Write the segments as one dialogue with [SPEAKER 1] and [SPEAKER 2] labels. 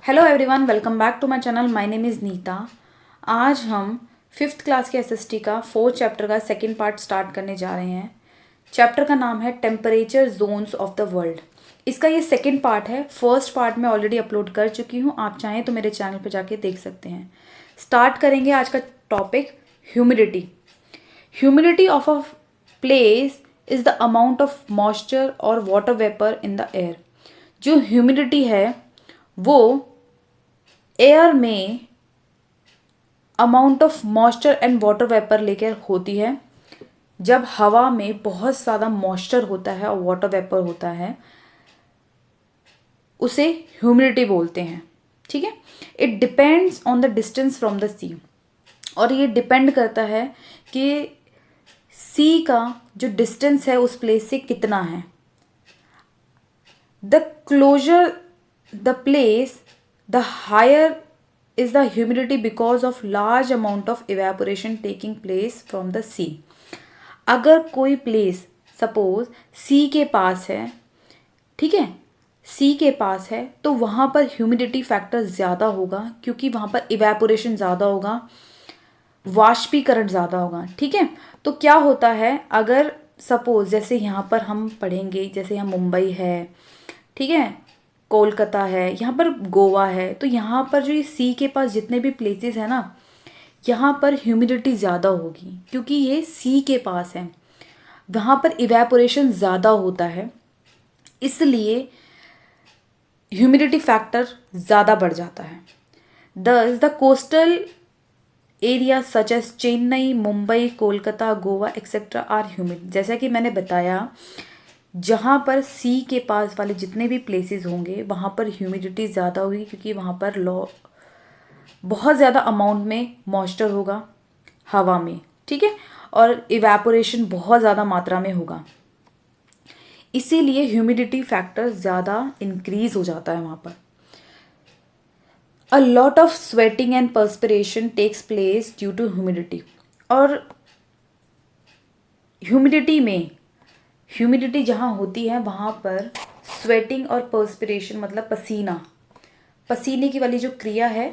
[SPEAKER 1] Hello everyone, welcome back to my channel. My name is Neeta. आज हम 5th class के SST का 4th chapter का सेकंड पार्ट स्टार्ट करने जा रहे हैं। चैप्टर का नाम है temperature zones of the world. इसका ये सेकंड पार्ट है। फर्स्ट पार्ट मैं ऑलरेडी अपलोड कर चुकी हूँ, आप चाहें तो मेरे चैनल पर जाके देख सकते हैं। स्टार्ट करेंगे आज का topic humidity. Humidity of a place is the amount of moisture और water vapour in the air. जो ह्यूमिडिटी है वो एयर में amount of moisture and water vapour लेकर होती है। जब हवा में बहुत ज़्यादा मॉइस्चर होता है और वाटर वेपर होता है उसे ह्यूमिडिटी बोलते हैं। ठीक है, it depends on the distance from the sea. और ये डिपेंड करता है कि सी का जो डिस्टेंस है उस प्लेस से कितना है। The closer the place the higher is the humidity because of large amount of evaporation taking place from the sea। अगर कोई प्लेस सपोज सी के पास है, ठीक है, सी के पास है तो वहाँ पर ह्यूमिडिटी फैक्टर ज़्यादा होगा क्योंकि वहाँ पर इवेपोरेशन ज़्यादा होगा, वाष्पीकरण ज़्यादा होगा। ठीक है, तो क्या होता है, अगर सपोज जैसे यहाँ पर हम पढ़ेंगे, जैसे यहाँ मुंबई है, ठीक है, कोलकाता है, यहाँ पर गोवा है, तो यहाँ पर जो ये सी के पास जितने भी प्लेसेस हैं ना, यहाँ पर ह्यूमिडिटी ज़्यादा होगी क्योंकि ये सी के पास है, वहाँ पर इवेपोरेशन ज़्यादा होता है, इसलिए ह्यूमिडिटी फैक्टर ज़्यादा बढ़ जाता है। Thus the coastal area such as Chennai, Mumbai, Kolkata, Goa etcetera are humid. जैसा कि मैंने बताया, जहाँ पर सी के पास वाले जितने भी प्लेसेस होंगे वहाँ पर ह्यूमिडिटी ज़्यादा होगी क्योंकि वहाँ पर बहुत ज़्यादा अमाउंट में मॉइस्चर होगा हवा में, ठीक है, और इवेपोरेशन बहुत ज़्यादा मात्रा में होगा, इसीलिए ह्यूमिडिटी फैक्टर ज़्यादा इंक्रीज हो जाता है वहाँ पर। A lot of sweating and perspiration takes place due to humidity. और ह्यूमिडिटी जहाँ होती है वहाँ पर स्वेटिंग और पर्सपिरेशन मतलब पसीने की वाली जो क्रिया है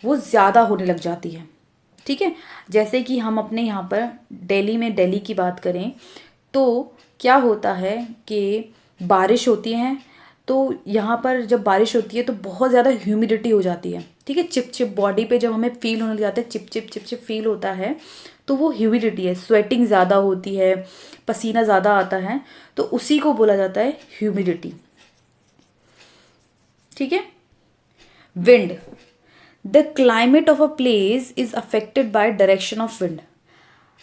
[SPEAKER 1] वो ज़्यादा होने लग जाती है। ठीक है, जैसे कि हम अपने यहाँ पर दिल्ली की बात करें तो क्या होता है कि बारिश होती है, तो यहाँ पर जब बारिश होती है तो बहुत ज़्यादा ह्यूमिडिटी हो जाती है। ठीक है, चिप चिप बॉडी पे जब हमें फील होने लग जाता है, चिप चिप फील होता है, तो वो ह्यूमिडिटी है। स्वेटिंग ज़्यादा होती है, पसीना ज़्यादा आता है, तो उसी को बोला जाता है ह्यूमिडिटी। ठीक है, wind. The climate of a place is affected by direction of wind.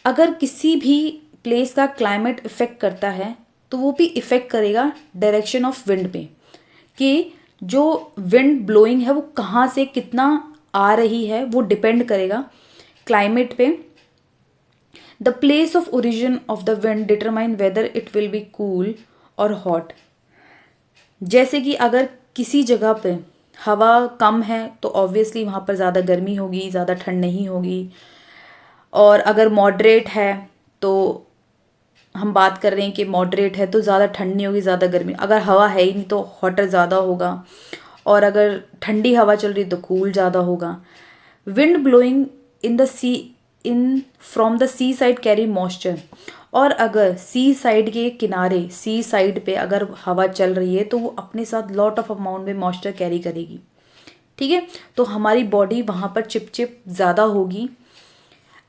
[SPEAKER 1] अगर किसी भी प्लेस का क्लाइमेट इफेक्ट करता है तो वो भी इफेक्ट करेगा डायरेक्शन ऑफ विंड पे, कि जो विंड ब्लोइंग है वो कहाँ से कितना आ रही है वो डिपेंड करेगा क्लाइमेट पे। The place of origin of the wind determine whether it will be cool और हॉट। जैसे कि अगर किसी जगह पे हवा कम है तो ऑब्वियसली वहाँ पर ज़्यादा गर्मी होगी, ज़्यादा ठंड नहीं होगी। और अगर मॉडरेट है तो हम बात कर रहे हैं कि मॉडरेट है तो ज़्यादा ठंड नहीं होगी, ज़्यादा गर्मी। अगर हवा है ही नहीं तो हॉटर ज़्यादा होगा, और अगर ठंडी हवा चल रही तो कूल ज़्यादा होगा। Wind blowing in the sea in from the sea side carry moisture. और अगर सी साइड के किनारे, सी साइड पे अगर हवा चल रही है तो वो अपने साथ लॉट ऑफ अमाउंट में मॉइस्चर कैरी करेगी। ठीक है, तो हमारी बॉडी वहाँ पर चिपचिप ज़्यादा होगी।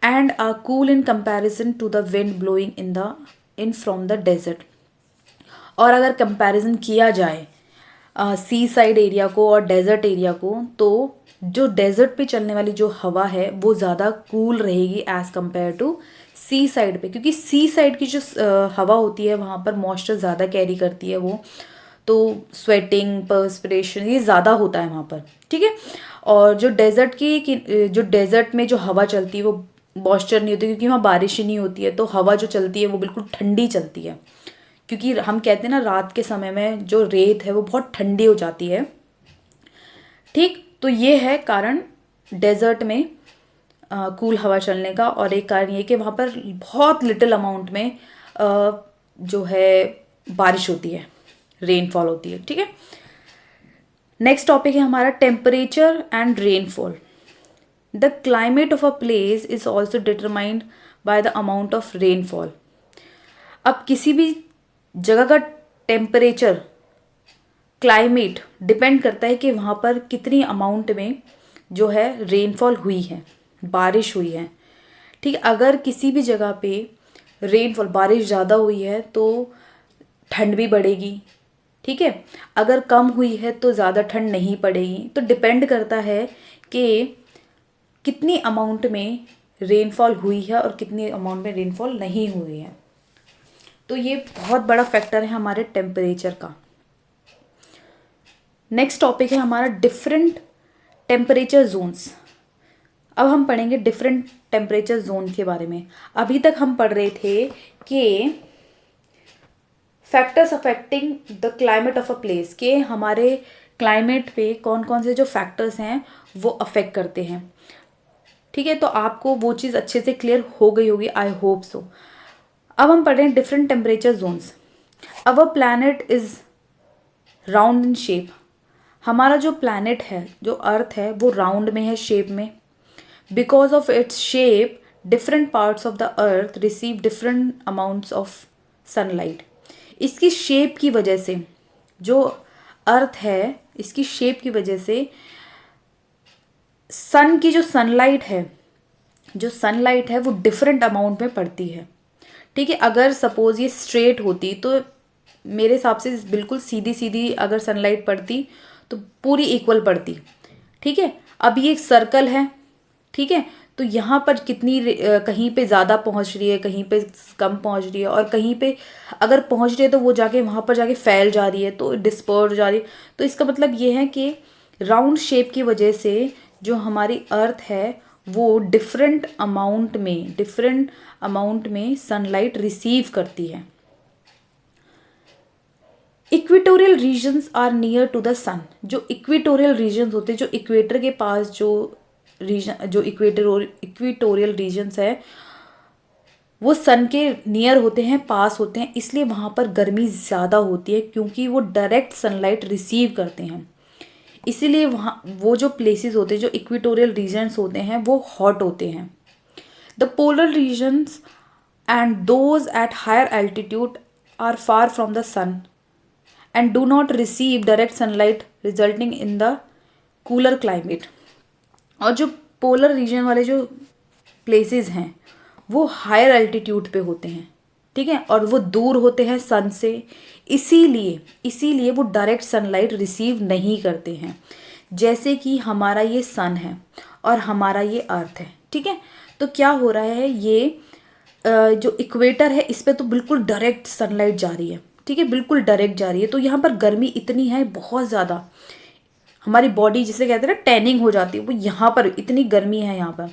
[SPEAKER 1] And are cool in comparison to the wind blowing in from the desert. और अगर कंपैरिजन किया जाए सी साइड एरिया को और डेजर्ट एरिया को, तो जो डेजर्ट पे चलने वाली जो हवा है वो ज़्यादा कूल रहेगी as compare to sea side पे, क्योंकि सी साइड की जो हवा होती है वहाँ पर मॉइस्चर ज़्यादा कैरी करती है वो, तो स्वेटिंग पर्सपिरेशन ये ज़्यादा होता है वहाँ पर। ठीक है, और जो डेजर्ट में जो हवा चलती है वो मॉइस्चर नहीं होती क्योंकि वहाँ बारिश ही नहीं होती है, तो हवा जो चलती है वो बिल्कुल ठंडी चलती है, क्योंकि हम कहते हैं ना रात के समय में जो रेत है वो बहुत ठंडी हो जाती है। ठीक, तो ये है कारण डेजर्ट में कूल हवा चलने का। और एक कारण ये कि वहाँ पर बहुत लिटिल अमाउंट में जो है बारिश होती है, रेनफॉल होती है। ठीक है, नेक्स्ट टॉपिक है हमारा temperature and rainfall. The climate of a place is also determined by the amount of rainfall. अब किसी भी जगह का टेम्परेचर, क्लाइमेट डिपेंड करता है कि वहाँ पर कितनी अमाउंट में जो है रेनफॉल हुई है, बारिश हुई है। ठीक है, अगर किसी भी जगह पे रेनफॉल, बारिश ज़्यादा हुई है तो ठंड भी बढ़ेगी। ठीक है, अगर कम हुई है तो ज़्यादा ठंड नहीं पड़ेगी। तो डिपेंड करता है कि कितनी अमाउंट में रेनफॉल हुई है और कितनी अमाउंट में रेनफॉल नहीं हुई है। तो ये बहुत बड़ा फैक्टर है हमारे टेम्परेचर का। नेक्स्ट टॉपिक है हमारा डिफरेंट टेम्परेचर जोन्स। अब हम पढ़ेंगे डिफरेंट टेम्परेचर जोन के बारे में। अभी तक हम पढ़ रहे थे कि factors affecting the climate of a place, के हमारे क्लाइमेट पे कौन कौन से जो फैक्टर्स हैं वो अफेक्ट करते हैं। ठीक है, तो आपको वो चीज़ अच्छे से क्लियर हो गई होगी, आई होप सो। अब हम पढ़ रहे हैं different temperature zones. Our planet is round in shape. हमारा जो प्लैनेट है, जो अर्थ है, वो राउंड में है, शेप में। Because of its shape different parts of the earth receive different amounts of sunlight. इसकी शेप की वजह से, जो अर्थ है, इसकी शेप की वजह से सन की जो सनलाइट है वो डिफरेंट अमाउंट में पड़ती है। ठीक है, अगर सपोज ये स्ट्रेट होती तो मेरे हिसाब से बिल्कुल सीधी सीधी अगर सनलाइट पड़ती तो पूरी इक्वल पड़ती। ठीक है, अब ये एक सर्कल है। ठीक है, तो यहाँ पर कितनी कहीं पे ज़्यादा पहुँच रही है, कहीं पे कम पहुँच रही है, और कहीं पे अगर पहुँच रही है तो वो जाके वहाँ पर जाके फैल जा रही है, तो डिस्पर्स जा रही है। तो इसका मतलब ये है कि राउंड शेप की वजह से जो हमारी अर्थ है वो डिफरेंट अमाउंट में सनलाइट रिसीव करती है। Equatorial regions are near to the sun. जो इक्वेटोरियल रीजन्स होते हैं, जो इक्वेटर के पास जो इक्वेटोरियल रीजन्स है वो सन के नियर होते हैं, पास होते हैं, इसलिए वहाँ पर गर्मी ज़्यादा होती है क्योंकि वो डायरेक्ट सनलाइट रिसीव करते हैं। इसीलिए वहाँ वो जो प्लेसेस होते हैं, जो इक्वेटोरियल रीजन्स होते हैं, वो हॉट होते हैं। The polar regions and those at higher altitude are far from the sun and do not receive direct sunlight resulting in the cooler climate। और जो पोलर रीजन वाले जो प्लेसेस हैं वो हायर एल्टीट्यूड पे होते हैं। ठीक है, और वो दूर होते हैं सन से, इसीलिए वो डायरेक्ट सनलाइट रिसीव नहीं करते हैं। जैसे कि हमारा ये सन है और हमारा ये अर्थ है। ठीक है, तो क्या हो रहा है, ये जो इक्वेटर है इस पे तो बिल्कुल डायरेक्ट सनलाइट जा रही है। ठीक है, बिल्कुल डायरेक्ट जा रही है, तो यहाँ पर गर्मी इतनी है, बहुत ज़्यादा, हमारी बॉडी जिसे कहते हैं ना टैनिंग हो जाती है, वो यहाँ पर इतनी गर्मी है यहाँ पर।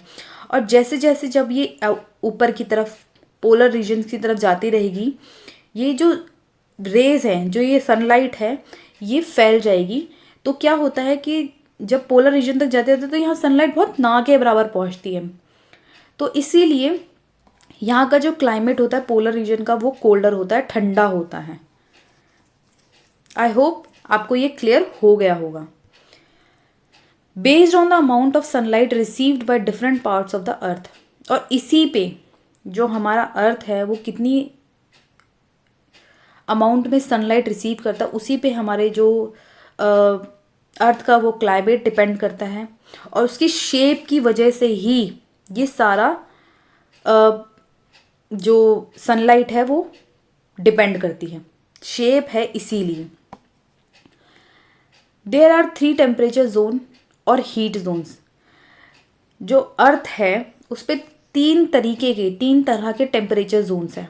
[SPEAKER 1] और जैसे जैसे जब ये ऊपर की तरफ पोलर रीजन की तरफ जाती रहेगी, ये जो रेज हैं, जो ये सनलाइट है, ये फैल जाएगी। तो क्या होता है कि जब पोलर रीजन तक जाते हैं तो यहाँ सनलाइट बहुत ना के बराबर पहुँचती है। तो इसीलिए यहाँ का जो क्लाइमेट होता है पोलर रीजन का वो कोल्डर होता है, ठंडा होता है। आई होप आपको ये क्लियर हो गया होगा। Based on the amount of sunlight received by different parts of the earth, और इसी पे जो हमारा अर्थ है वो कितनी अमाउंट में सनलाइट रिसीव करता है, उसी पे हमारे जो अर्थ का वो क्लाइमेट डिपेंड करता है। और उसकी शेप की वजह से ही ये सारा जो सनलाइट है वो डिपेंड करती है, शेप है इसीलिए। देयर आर 3 टेम्परेचर जोन और हीट जोन्स। जो अर्थ है उस पर 3 तरह के टेम्परेचर जोन्स हैं।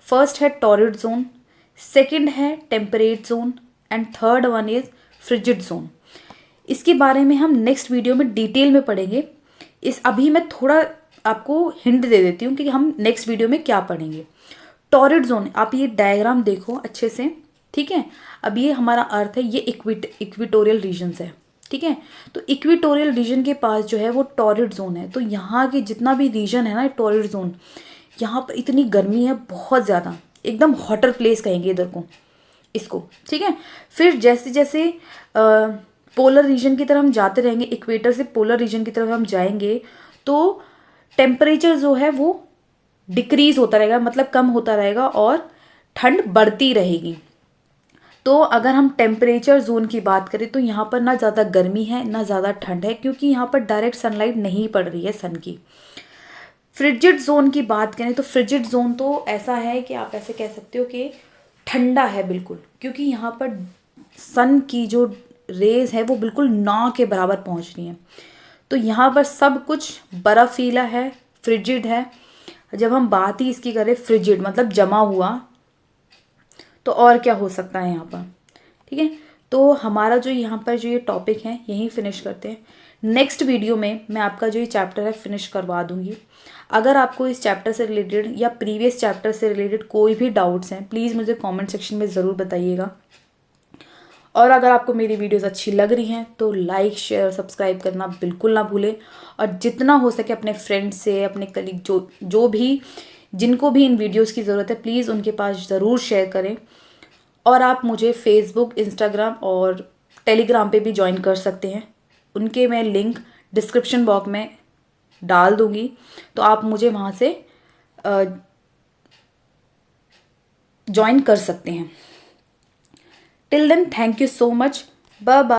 [SPEAKER 1] फर्स्ट है टॉरिड जोन, सेकंड है temperate zone and third one is frigid zone. इसके बारे में हम नेक्स्ट वीडियो में डिटेल में पढ़ेंगे। अभी मैं थोड़ा आपको हिंट दे देती हूँ कि हम नेक्स्ट वीडियो में क्या पढ़ेंगे। टॉरिड जोन, आप ये डायग्राम देखो अच्छे से। ठीक है, अब ये हमारा अर्थ है, ये इक्वेटोरियल रीजन्स है। ठीक है, तो इक्वेटोरियल रीजन के पास जो है वो टॉरिड जोन है। तो यहाँ के जितना भी रीजन है ना टॉरिड जोन, यहाँ पर इतनी गर्मी है, बहुत ज़्यादा, एकदम हॉटर प्लेस कहेंगे इधर को, इसको। ठीक है, फिर जैसे जैसे पोलर रीजन की तरफ हम जाते रहेंगे, इक्वेटर से पोलर रीजन की तरफ हम जाएंगे तो टेम्परेचर जो है वो डिक्रीज होता रहेगा, मतलब कम होता रहेगा और ठंड बढ़ती रहेगी। तो अगर हम टेम्परेचर जोन की बात करें तो यहाँ पर ना ज़्यादा गर्मी है ना ज़्यादा ठंड है, क्योंकि यहाँ पर डायरेक्ट सनलाइट नहीं पड़ रही है सन की। फ्रिजिड जोन की बात करें तो फ्रिजिड जोन तो ऐसा है कि आप ऐसे कह सकते हो कि ठंडा है बिल्कुल, क्योंकि यहाँ पर सन की जो रेज है वो बिल्कुल ना के बराबर पहुँच रही हैं। तो यहाँ पर सब कुछ बर्फीला है, फ्रिजिड है। जब हम बात ही इसकी करें फ्रिजिड मतलब जमा हुआ, तो और क्या हो सकता है यहाँ पर। ठीक है, तो हमारा जो यहाँ पर जो ये टॉपिक है यहीं फिनिश करते हैं। नेक्स्ट वीडियो में मैं आपका जो ये चैप्टर है फिनिश करवा दूंगी। अगर आपको इस चैप्टर से रिलेटेड या प्रीवियस चैप्टर से रिलेटेड कोई भी डाउट्स हैं, प्लीज़ मुझे कमेंट सेक्शन में ज़रूर बताइएगा। और अगर आपको मेरी वीडियोस अच्छी लग रही हैं तो लाइक शेयर और सब्सक्राइब करना बिल्कुल ना भूलें, और जितना हो सके अपने फ्रेंड्स से, अपने कलीग जो भी जिनको भी इन वीडियोस की ज़रूरत है, प्लीज़ उनके पास ज़रूर शेयर करें। और आप मुझे फेसबुक, इंस्टाग्राम और टेलीग्राम पे भी ज्वाइन कर सकते हैं, उनके मैं लिंक डिस्क्रिप्शन बॉक्स में डाल दूंगी, तो आप मुझे वहाँ से ज्वाइन कर सकते हैं। Till then, thank you so much, bye bye.